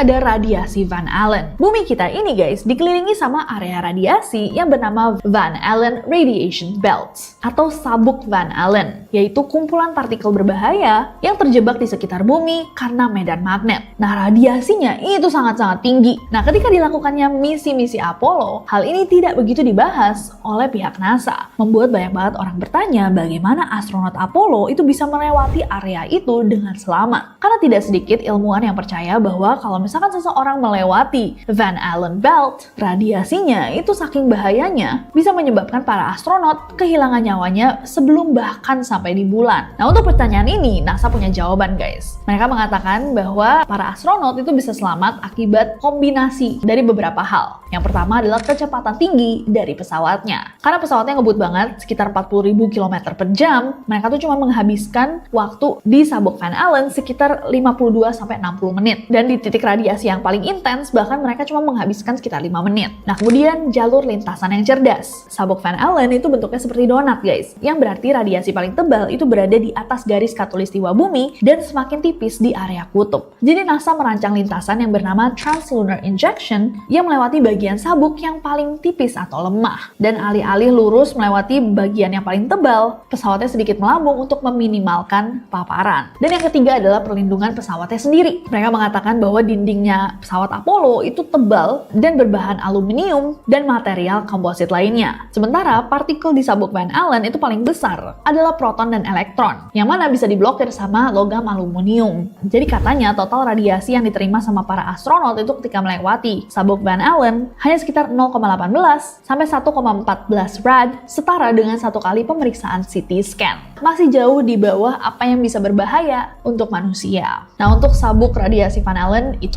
ada radiasi Van Allen. Bumi kita ini guys dikelilingi sama area radiasi yang bernama Van Allen Radiation Belts atau sabuk Van Allen, yaitu kumpulan partikel berbahaya yang terjebak di sekitar bumi karena medan magnet. Nah, radiasinya itu sangat-sangat tinggi. Nah, ketika dilakukannya misi-misi Apollo, hal ini tidak begitu dibahas oleh pihak NASA, membuat banyak banget orang bertanya bagaimana astronot Apollo itu bisa melewati area itu dengan selamat. Karena tidak sedikit ilmuwan yang percaya bahwa kalau misalkan seseorang melewati Van Allen Belt, radiasinya itu saking bahayanya bisa menyebabkan para astronot kehilangan nyawanya sebelum bahkan sampai di bulan. Nah, untuk pertanyaan ini NASA punya jawaban guys. Mereka mengatakan bahwa para astronot itu bisa selamat akibat kombinasi dari beberapa hal. Yang pertama adalah kecepatan tinggi dari pesawatnya. Karena pesawatnya ngebut banget, sekitar 40.000 km per jam, mereka tuh cuma menghabiskan waktu di sabuk Van Allen sekitar 52-60 menit. Dan di titik radiasi yang paling intens, bahkan mereka cuma menghabiskan sekitar 5 menit. Nah, kemudian jalur lintasan yang cerdas. Sabuk Van Allen itu bentuknya seperti donat guys, yang berarti radiasi paling tebal itu berada di atas garis khatulistiwa bumi dan semakin tipis di area kutub. Jadi NASA merancang lintasan yang bernama Translunar Injection yang melewati bagian sabuk yang paling tipis atau lemah. Dan alih-alih lurus melewati bagian yang paling tebal, pesawatnya sedikit melambung untuk meminimalkan paparan. Dan yang ketiga adalah perlindungan pesawatnya sendiri. Mereka mengatakan bahwa dindingnya pesawat Apollo itu tebal dan berbahan aluminium dan material komposit lainnya. Sementara partikel di sabuk Van Allen itu paling besar adalah proton dan elektron, yang mana bisa diblokir sama logam aluminium. Jadi katanya total radiasi yang diterima sama para astronot itu ketika melewati sabuk Van Allen hanya sekitar 0,18 sampai 1,14 rad, setara dengan satu kali pemeriksaan CT scan. Masih jauh di bawah apa yang bisa berbahaya untuk manusia. Nah, untuk sabuk radiasi Van Allen itu